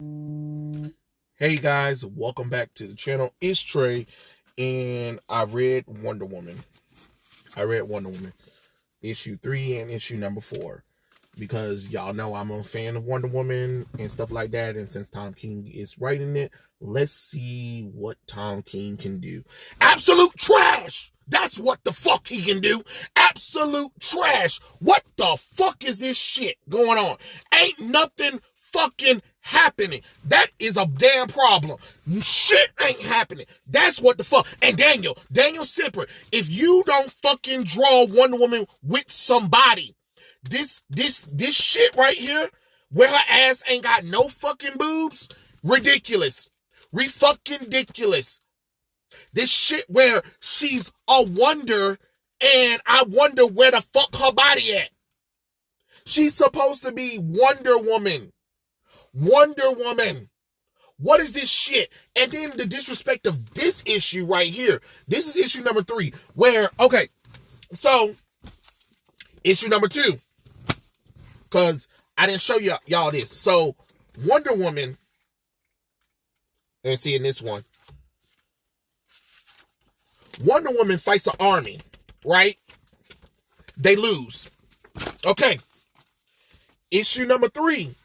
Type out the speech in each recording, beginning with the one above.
Hey guys, welcome back to the channel. It's Trey, and I read Wonder Woman. Issue 3 and issue number 4. Because y'all know I'm a fan of Wonder Woman and stuff like that. And since Tom King is writing it, let's see what Tom King can do. Absolute trash! That's what the fuck he can do. Absolute trash. What the fuck is this shit going on? Ain't nothing fucking happening. That is a damn problem. Shit ain't happening. That's what the fuck. And Daniel Simper, if you don't fucking draw Wonder Woman with somebody, this shit right here, where her ass ain't got no fucking boobs, ridiculous. Fucking ridiculous. This shit where she's a wonder, and I wonder where the fuck her body at. She's supposed to be Wonder Woman. What is this shit? And then the disrespect of this issue right here. This is issue number 3, where, okay, so issue number 2, because I didn't show y'all this. So Wonder Woman, and see in this one, Wonder Woman fights an army, right? They lose. Okay. Issue number 3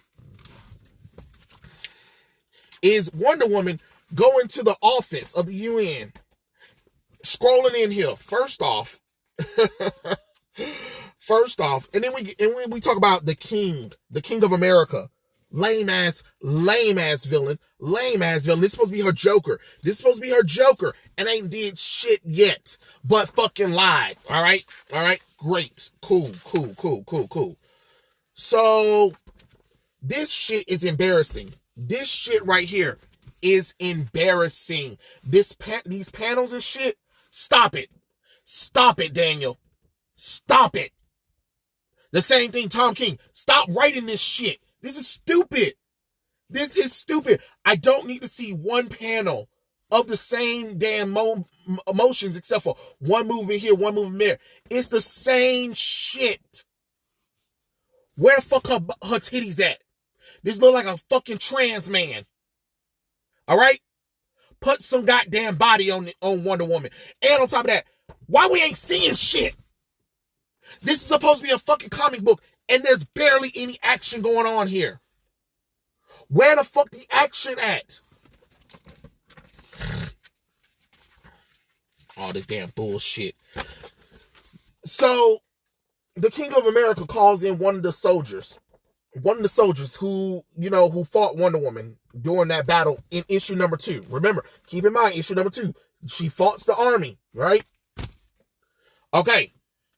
is Wonder Woman going to the office of the UN. Scrolling in here. First off, and then we talk about the King of America. Lame ass villain. This is supposed to be her Joker. And ain't did shit yet, but fucking lied. All right. Great. Cool. So this shit is embarrassing. This shit right here is embarrassing. These panels and shit. Stop it, Daniel. Stop it. The same thing, Tom King. Stop writing this shit. This is stupid. I don't need to see one panel of the same damn emotions except for one movement here, one movement there. It's the same shit. Where the fuck her titties at? This look like a fucking trans man. All right? Put some goddamn body on Wonder Woman. And on top of that, why we ain't seeing shit? This is supposed to be a fucking comic book, and there's barely any action going on here. Where the fuck the action at? All this damn bullshit. So, the King of America calls in one of the soldiers who fought Wonder Woman during that battle in issue number 2. Remember, keep in mind, issue number 2, she fought the army, right? Okay,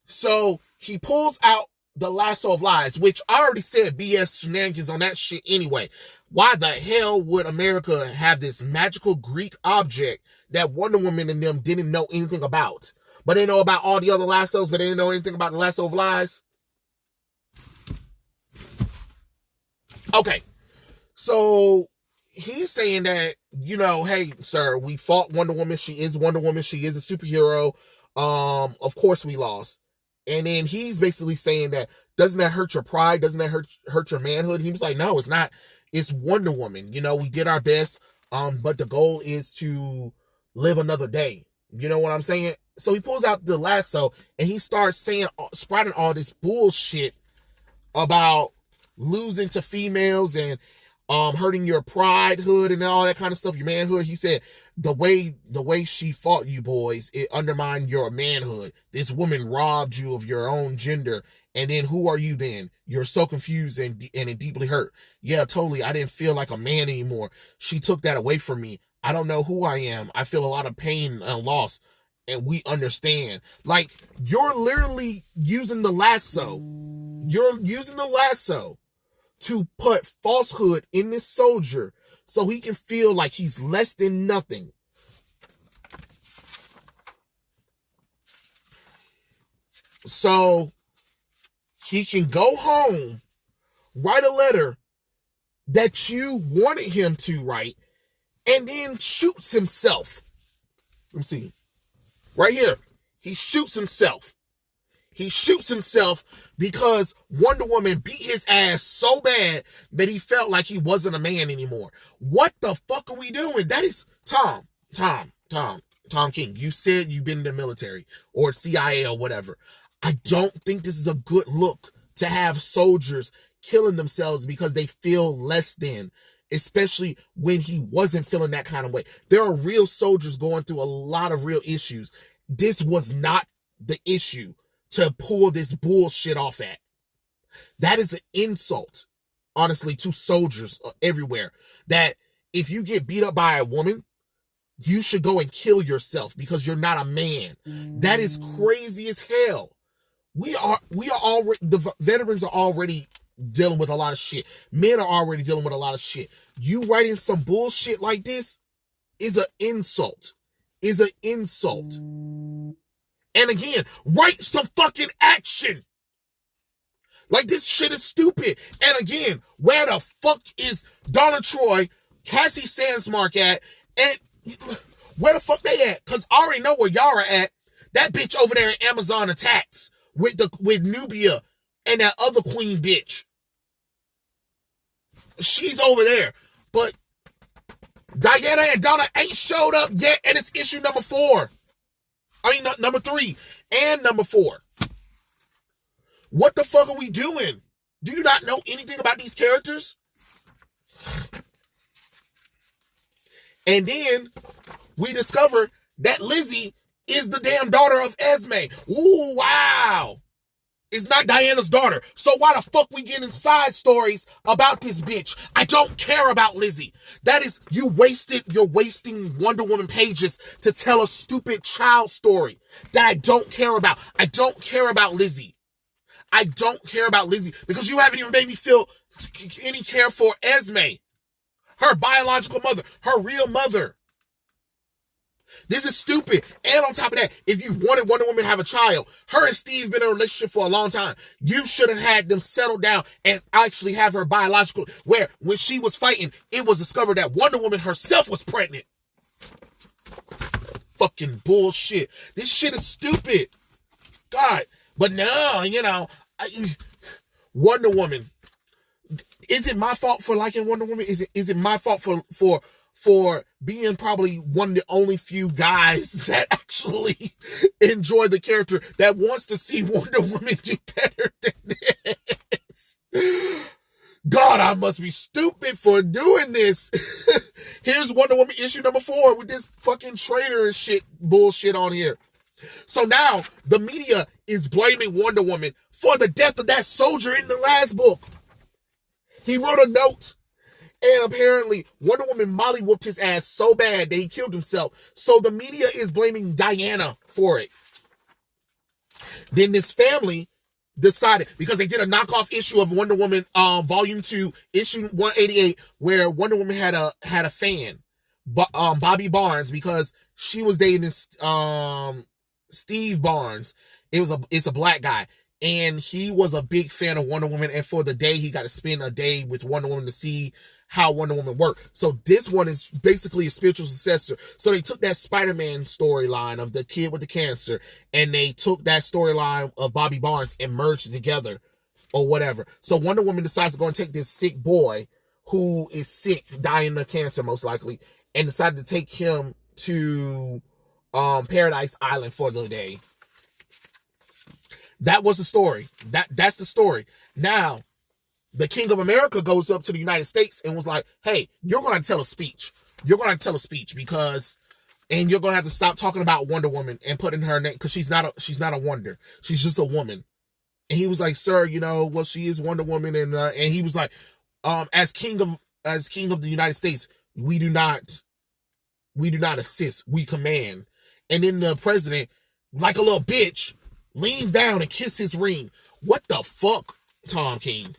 so he pulls out the lasso of lies, which I already said BS shenanigans on that shit anyway. Why the hell would America have this magical Greek object that Wonder Woman and them didn't know anything about? But they know about all the other lassos, but they didn't know anything about the lasso of lies? Okay, so he's saying that, hey, sir, we fought Wonder Woman. She is Wonder Woman. She is a superhero. Of course we lost. And then he's basically saying that, doesn't that hurt your pride? Doesn't that hurt your manhood? He was like, no, it's not. It's Wonder Woman. We did our best. But the goal is to live another day. You know what I'm saying? So he pulls out the lasso and he starts sprouting all this bullshit about losing to females and hurting your pridehood and all that kind of stuff, your manhood. He said the way she fought you boys, it undermined your manhood. This woman robbed you of your own gender, and then who are you then? You're so confused and deeply hurt. Yeah, totally. I didn't feel like a man anymore. She took that away from me. I don't know who I am. I feel a lot of pain and loss, and we understand. Like, you're literally using the lasso. To put falsehood in this soldier so he can feel like he's less than nothing. So he can go home, write a letter that you wanted him to write, and then shoots himself. Let me see. Right here. He shoots himself. He shoots himself because Wonder Woman beat his ass so bad that he felt like he wasn't a man anymore. What the fuck are we doing? That is Tom King. You said you've been in the military or CIA or whatever. I don't think this is a good look to have soldiers killing themselves because they feel less than, especially when he wasn't feeling that kind of way. There are real soldiers going through a lot of real issues. This was not the issue to pull this bullshit off at. That is an insult, honestly, to soldiers everywhere. That if you get beat up by a woman, you should go and kill yourself because you're not a man. That is crazy as hell. We are already, the veterans are already dealing with a lot of shit. Men are already dealing with a lot of shit. You writing some bullshit like this is an insult. And again, write some fucking action. Like, this shit is stupid. And again, where the fuck is Donna Troy, Cassie Sandsmark at, and where the fuck they at? Because I already know where y'all are at. That bitch over there in Amazon Attacks with Nubia and that other queen bitch. She's over there. But Diana and Donna ain't showed up yet, and it's issue number 4. Number 3 and number 4. What the fuck are we doing? Do you not know anything about these characters? And then we discover that Lizzie is the damn daughter of Esme. Ooh, wow. It's not Diana's daughter. So why the fuck we getting side stories about this bitch? I don't care about Lizzie. That is, you're wasting Wonder Woman pages to tell a stupid child story that I don't care about. I don't care about Lizzie. I don't care about Lizzie because you haven't even made me feel any care for Esme, her biological mother, her real mother. This is stupid. And on top of that, if you wanted Wonder Woman to have a child, her and Steve been in a relationship for a long time. You should have had them settle down and actually have her biological, where when she was fighting, it was discovered that Wonder Woman herself was pregnant. Fucking bullshit. This shit is stupid. God. But no, Wonder Woman. Is it my fault for liking Wonder Woman? Is it my fault for being probably one of the only few guys that actually enjoy the character, that wants to see Wonder Woman do better than this? God, I must be stupid for doing this. Here's Wonder Woman issue number 4 with this fucking traitor and shit bullshit on here. So now the media is blaming Wonder Woman for the death of that soldier in the last book. He wrote a note, and apparently Wonder Woman molly whooped his ass so bad that he killed himself. So the media is blaming Diana for it. Then this family decided, because they did a knockoff issue of Wonder Woman volume 2, issue 188, where Wonder Woman had a fan, Bobby Barnes, because she was dating this Steve Barnes. It's a black guy. And he was a big fan of Wonder Woman. And for the day, he got to spend a day with Wonder Woman to see how Wonder Woman worked. So this one is basically a spiritual successor. So they took that Spider-Man storyline of the kid with the cancer, and they took that storyline of Bobby Barnes and merged it together or whatever. So Wonder Woman decides to go and take this sick boy who is sick, dying of cancer most likely, and decided to take him to Paradise Island for the day. That was the story. That's the story. Now, the King of America goes up to the United States and was like, hey, you're going to tell a speech. You're going to tell a speech and you're going to have to stop talking about Wonder Woman and put in her name, because she's not a wonder. She's just a woman. And he was like, sir, well, she is Wonder Woman. And he was like, as king of the United States, we do not assist, we command. And then the president, like a little bitch, leans down and kisses his ring. What the fuck, Tom King?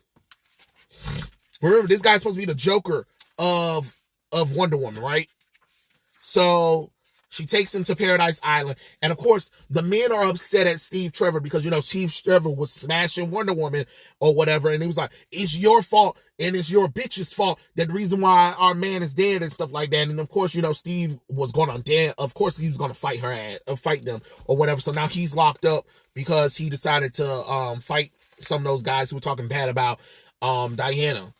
Remember, this guy's supposed to be the Joker of Wonder Woman, right? So She takes him to Paradise Island. And of course, the men are upset at Steve Trevor because, Steve Trevor was smashing Wonder Woman or whatever. And he was like, it's your fault and it's your bitch's fault that the reason why our man is dead and stuff like that. And of course, Steve was going to of course he was going to fight fight them or whatever. So now he's locked up because he decided to fight some of those guys who were talking bad about Diana.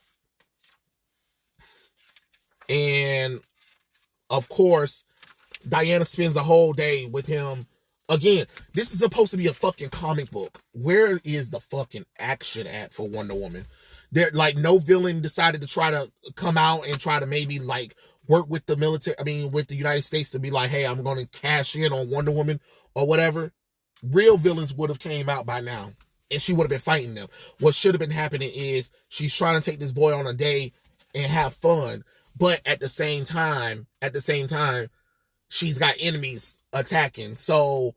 And of course, Diana spends a whole day with him. Again, this is supposed to be a fucking comic book. Where is the fucking action at for Wonder Woman? There, no villain decided to try to come out and try to maybe work with the military, with the United States to be like, hey, I'm going to cash in on Wonder Woman or whatever. Real villains would have came out by now and she would have been fighting them. What should have been happening is she's trying to take this boy on a day and have fun. But at the same time, she's got enemies attacking. So,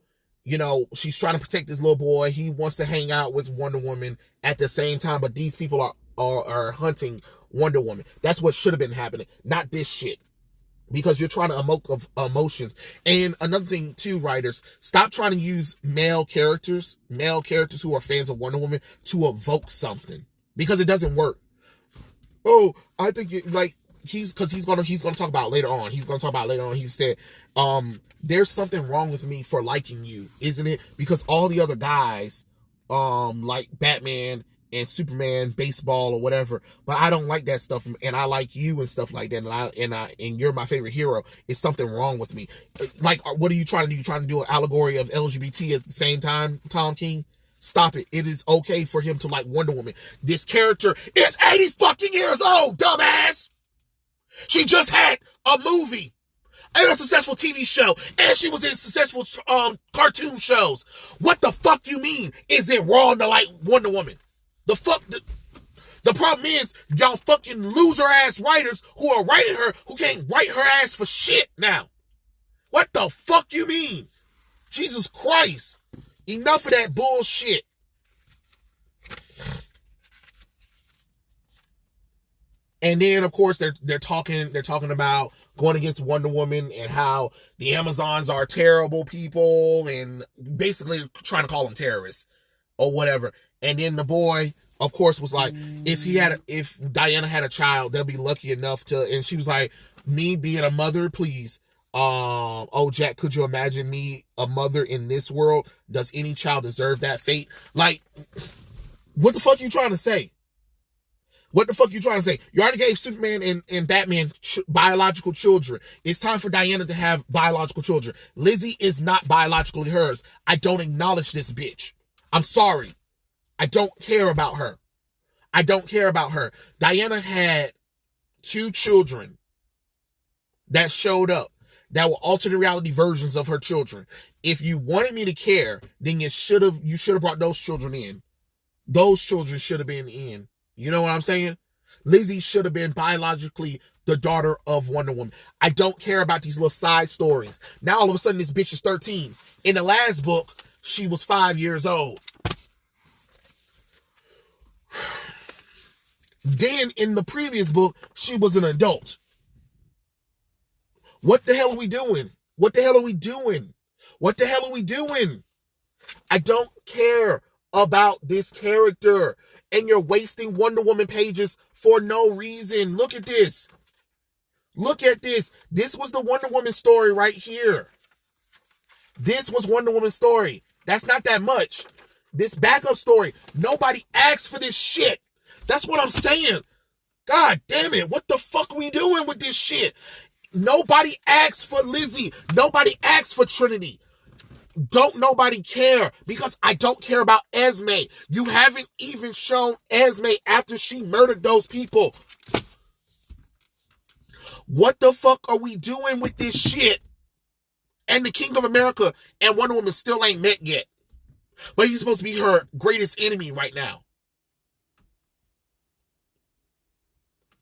she's trying to protect this little boy. He wants to hang out with Wonder Woman at the same time, but these people are hunting Wonder Woman. That's what should have been happening, not this shit. Because you're trying to evoke emotions. And another thing too, writers, stop trying to use male characters who are fans of Wonder Woman to evoke something. Because it doesn't work. Oh, I think he's gonna talk about later on. He said, there's something wrong with me for liking you, isn't it? Because all the other guys, like Batman and Superman, baseball or whatever, but I don't like that stuff, and I like you and stuff like that, and you're my favorite hero. It's something wrong with me. What are you trying to do? You trying to do an allegory of LGBT at the same time, Tom King? Stop it. It is okay for him to like Wonder Woman. This character is 80 fucking years old, dumbass! She just had a movie and a successful TV show, and she was in successful cartoon shows. What the fuck you mean? Is it wrong to like Wonder Woman? The problem is y'all fucking loser ass writers who are writing her who can't write her ass for shit now. What the fuck you mean? Jesus Christ. Enough of that bullshit. And then, of course, they're talking about going against Wonder Woman and how the Amazons are terrible people and basically trying to call them terrorists or whatever. And then the boy, of course, was like, if Diana had a child, they'll be lucky enough to. And she was like, me being a mother, please. Oh, Jack, could you imagine me a mother in this world? Does any child deserve that fate? What the fuck are you trying to say? What the fuck you trying to say? You already gave Superman and Batman biological children. It's time for Diana to have biological children. Lizzie is not biologically hers. I don't acknowledge this bitch. I'm sorry. I don't care about her. Diana had 2 children that showed up that were alternate reality versions of her children. If you wanted me to care, then you should have brought those children in. Those children should have been in. You know what I'm saying? Lizzie should have been biologically the daughter of Wonder Woman. I don't care about these little side stories. Now all of a sudden this bitch is 13. In the last book, she was 5 years old. Then in the previous book, she was an adult. What the hell are we doing? I don't care about this character. And you're wasting Wonder Woman pages for no reason. Look at this. This was the Wonder Woman story right here. This was Wonder Woman's story. That's not that much. This backup story. Nobody asked for this shit. That's what I'm saying. God damn it. What the fuck are we doing with this shit? Nobody asked for Lizzie. Nobody asked for Trinity. Don't nobody care, because I don't care about Esme. You haven't even shown Esme after she murdered those people. What the fuck are we doing with this shit? And the King of America and Wonder Woman still ain't met yet. But he's supposed to be her greatest enemy right now.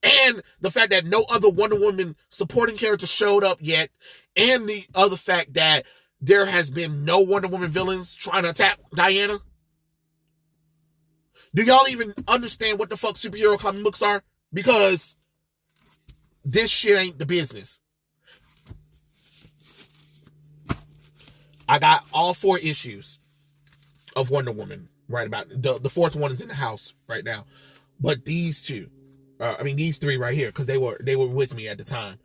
And the fact that no other Wonder Woman supporting character showed up yet. And the other fact that there has been no Wonder Woman villains trying to attack Diana. Do y'all even understand what the fuck superhero comic books are? Because this shit ain't the business. I got all 4 issues of Wonder Woman right about. The 4th one is in the house right now. But these 2, these 3 right here, because they were with me at the time.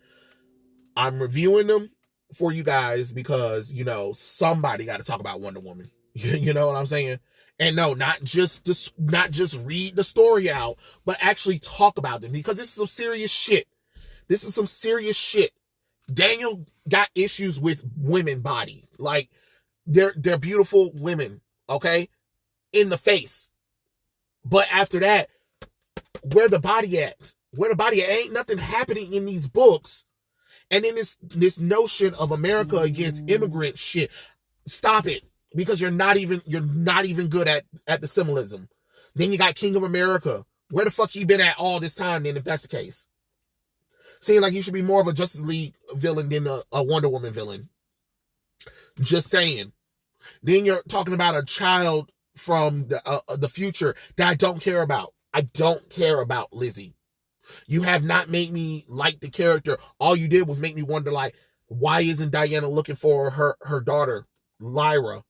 I'm reviewing them for you guys because, somebody got to talk about Wonder Woman. You know what I'm saying? And no, not just read the story out, but actually talk about them, because this is some serious shit. This is some serious shit. Daniel got issues with women body. Like, they're beautiful women, okay? In the face. But after that, where the body at? Where the body at? Ain't nothing happening in these books. And then this notion of America against immigrant shit. Stop it. Because you're not even good at the symbolism. Then you got King of America. Where the fuck you been at all this time then, if that's the case? Seems like you should be more of a Justice League villain than a Wonder Woman villain. Just saying. Then you're talking about a child from the future that I don't care about. I don't care about Lizzie. You have not made me like the character. All you did was make me wonder, like, why isn't Diana looking for her daughter, Lyra?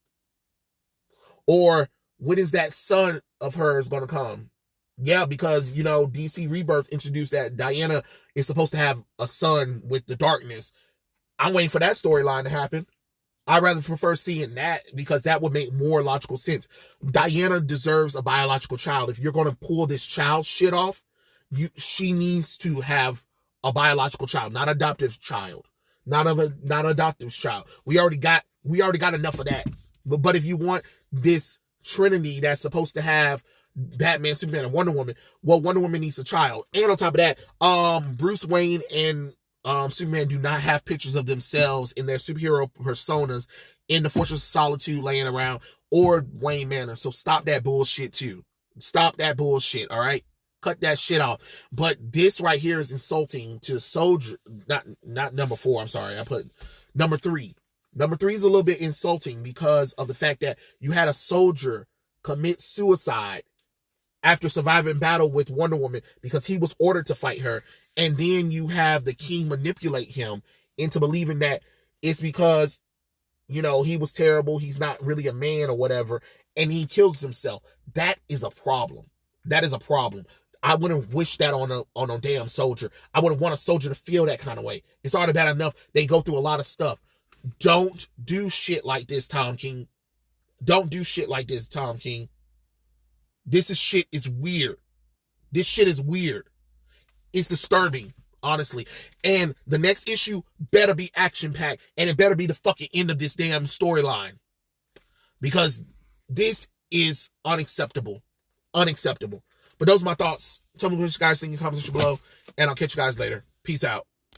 Or when is that son of hers going to come? Yeah, because, DC Rebirth introduced that Diana is supposed to have a son with the darkness. I'm waiting for that storyline to happen. I'd rather prefer seeing that, because that would make more logical sense. Diana deserves a biological child. If you're going to pull this child shit off, she needs to have a biological child, not adoptive child. Not adoptive child. We already got enough of that. But if you want this trinity that's supposed to have Batman, Superman, and Wonder Woman, well, Wonder Woman needs a child. And on top of that, Bruce Wayne and Superman do not have pictures of themselves in their superhero personas in the Fortress of Solitude laying around, or Wayne Manor. So stop that bullshit too. Stop that bullshit, all right? Cut that shit off. But this right here is insulting to Soldier. Not number 4, I'm sorry. I put number 3. Number 3 is a little bit insulting because of the fact that you had a soldier commit suicide after surviving battle with Wonder Woman because he was ordered to fight her. And then you have the king manipulate him into believing that it's because, he was terrible, he's not really a man or whatever, and he kills himself. That is a problem. That is a problem. I wouldn't wish that on a damn soldier. I wouldn't want a soldier to feel that kind of way. It's already bad enough they go through a lot of stuff. Don't do shit like this, Tom King. Don't do shit like this, Tom King. Shit is weird. This shit is weird. It's disturbing, honestly. And the next issue better be action-packed, and it better be the fucking end of this damn storyline. Because this is unacceptable. Unacceptable. But those are my thoughts. Tell me what you guys think in the comment section below, and I'll catch you guys later. Peace out.